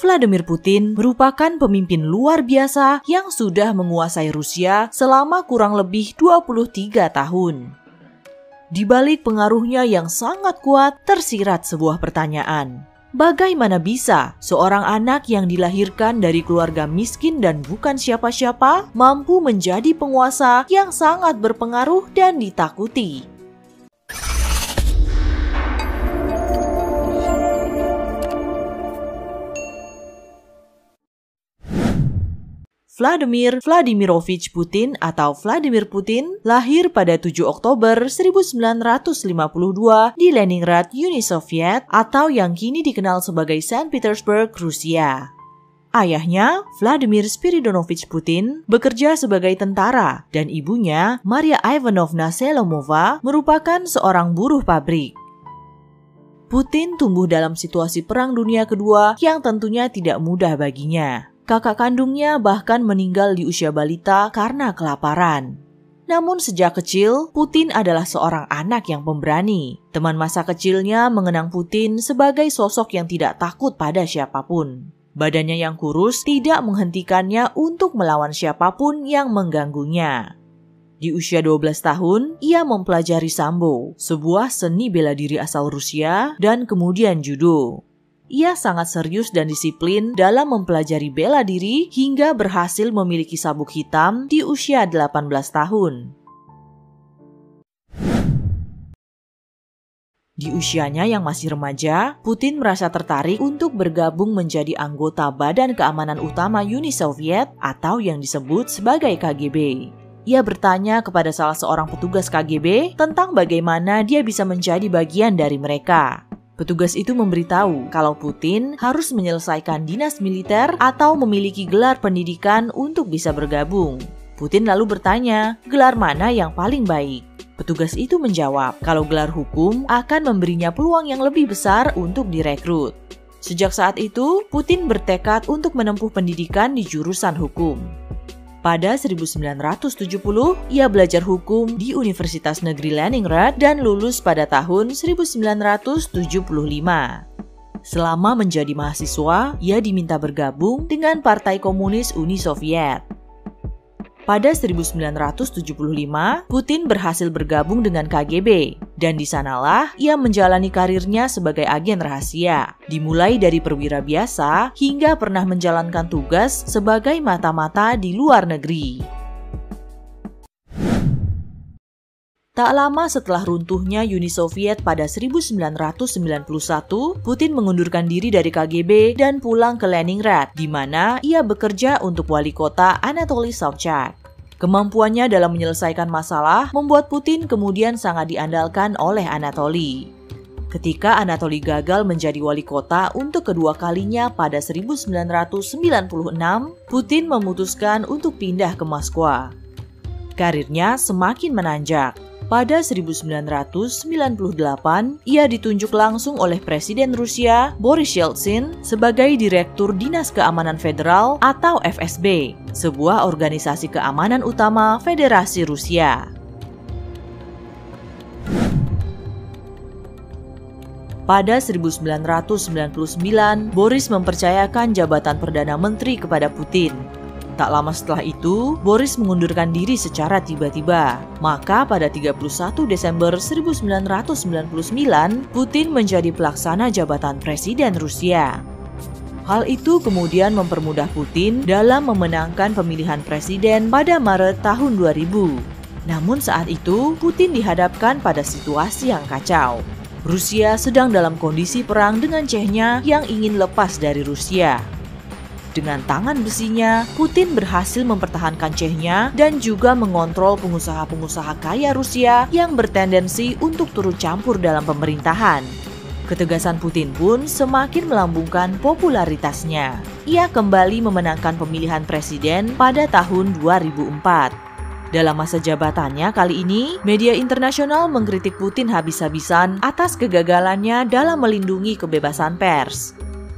Vladimir Putin merupakan pemimpin luar biasa yang sudah menguasai Rusia selama kurang lebih 23 tahun. Di balik pengaruhnya yang sangat kuat, tersirat sebuah pertanyaan. Bagaimana bisa seorang anak yang dilahirkan dari keluarga miskin dan bukan siapa-siapa mampu menjadi penguasa yang sangat berpengaruh dan ditakuti? Vladimir Vladimirovich Putin atau Vladimir Putin lahir pada 7 Oktober 1952 di Leningrad, Uni Soviet atau yang kini dikenal sebagai Saint Petersburg, Rusia. Ayahnya, Vladimir Spiridonovich Putin, bekerja sebagai tentara dan ibunya, Maria Ivanovna Selomova, merupakan seorang buruh pabrik. Putin tumbuh dalam situasi Perang Dunia Kedua yang tentunya tidak mudah baginya. Kakak kandungnya bahkan meninggal di usia balita karena kelaparan. Namun sejak kecil, Putin adalah seorang anak yang pemberani. Teman masa kecilnya mengenang Putin sebagai sosok yang tidak takut pada siapapun. Badannya yang kurus tidak menghentikannya untuk melawan siapapun yang mengganggunya. Di usia 12 tahun, ia mempelajari Sambo, sebuah seni bela diri asal Rusia, dan kemudian judo. Ia sangat serius dan disiplin dalam mempelajari bela diri hingga berhasil memiliki sabuk hitam di usia 18 tahun. Di usianya yang masih remaja, Putin merasa tertarik untuk bergabung menjadi anggota Badan Keamanan Utama Uni Soviet atau yang disebut sebagai KGB. Ia bertanya kepada salah seorang petugas KGB tentang bagaimana dia bisa menjadi bagian dari mereka. Petugas itu memberitahu kalau Putin harus menyelesaikan dinas militer atau memiliki gelar pendidikan untuk bisa bergabung. Putin lalu bertanya, gelar mana yang paling baik? Petugas itu menjawab kalau gelar hukum akan memberinya peluang yang lebih besar untuk direkrut. Sejak saat itu, Putin bertekad untuk menempuh pendidikan di jurusan hukum. Pada 1970, ia belajar hukum di Universitas Negeri Leningrad dan lulus pada tahun 1975. Selama menjadi mahasiswa, ia diminta bergabung dengan Partai Komunis Uni Soviet. Pada 1975, Putin berhasil bergabung dengan KGB, dan di sanalah ia menjalani karirnya sebagai agen rahasia, dimulai dari perwira biasa hingga pernah menjalankan tugas sebagai mata-mata di luar negeri. Tak lama setelah runtuhnya Uni Soviet pada 1991, Putin mengundurkan diri dari KGB dan pulang ke Leningrad, di mana ia bekerja untuk wali kota Anatoly Sobchak. Kemampuannya dalam menyelesaikan masalah membuat Putin kemudian sangat diandalkan oleh Anatoly. Ketika Anatoly gagal menjadi wali kota untuk kedua kalinya pada 1996, Putin memutuskan untuk pindah ke Moskwa. Karirnya semakin menanjak. Pada 1998, ia ditunjuk langsung oleh Presiden Rusia Boris Yeltsin sebagai Direktur Dinas Keamanan Federal atau FSB, sebuah organisasi keamanan utama Federasi Rusia. Pada 1999, Boris mempercayakan jabatan Perdana Menteri kepada Putin. Tak lama setelah itu, Boris mengundurkan diri secara tiba-tiba. Maka pada 31 Desember 1999, Putin menjadi pelaksana jabatan Presiden Rusia. Hal itu kemudian mempermudah Putin dalam memenangkan pemilihan presiden pada Maret tahun 2000. Namun saat itu, Putin dihadapkan pada situasi yang kacau. Rusia sedang dalam kondisi perang dengan Chechnya yang ingin lepas dari Rusia. Dengan tangan besinya, Putin berhasil mempertahankan Chechnya dan juga mengontrol pengusaha-pengusaha kaya Rusia yang bertendensi untuk turut campur dalam pemerintahan. Ketegasan Putin pun semakin melambungkan popularitasnya. Ia kembali memenangkan pemilihan presiden pada tahun 2004. Dalam masa jabatannya kali ini, media internasional mengkritik Putin habis-habisan atas kegagalannya dalam melindungi kebebasan pers.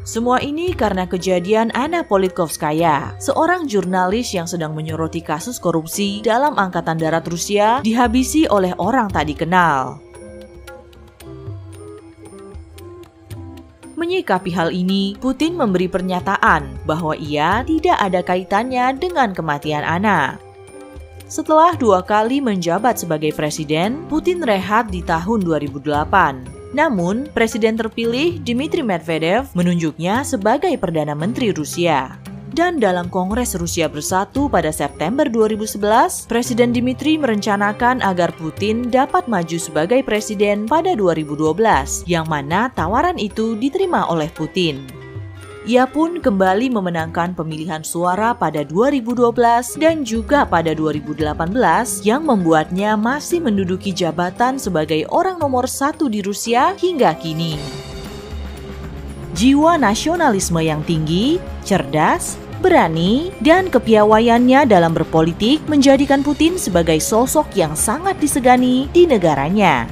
Semua ini karena kejadian Anna Politkovskaya, seorang jurnalis yang sedang menyoroti kasus korupsi dalam Angkatan Darat Rusia, dihabisi oleh orang tak dikenal. Menyikapi hal ini, Putin memberi pernyataan bahwa ia tidak ada kaitannya dengan kematian Anna. Setelah 2 kali menjabat sebagai presiden, Putin rehat di tahun 2008. Namun, presiden terpilih Dmitry Medvedev menunjuknya sebagai Perdana Menteri Rusia. Dan dalam Kongres Rusia Bersatu pada September 2011, Presiden Dmitry merencanakan agar Putin dapat maju sebagai presiden pada 2012, yang mana tawaran itu diterima oleh Putin. Ia pun kembali memenangkan pemilihan suara pada 2012 dan juga pada 2018 yang membuatnya masih menduduki jabatan sebagai orang nomor 1 di Rusia hingga kini. Jiwa nasionalisme yang tinggi, cerdas, berani, dan kepiawaiannya dalam berpolitik menjadikan Putin sebagai sosok yang sangat disegani di negaranya.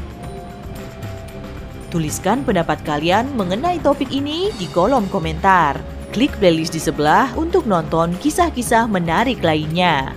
Tuliskan pendapat kalian mengenai topik ini di kolom komentar. Klik playlist di sebelah untuk nonton kisah-kisah menarik lainnya.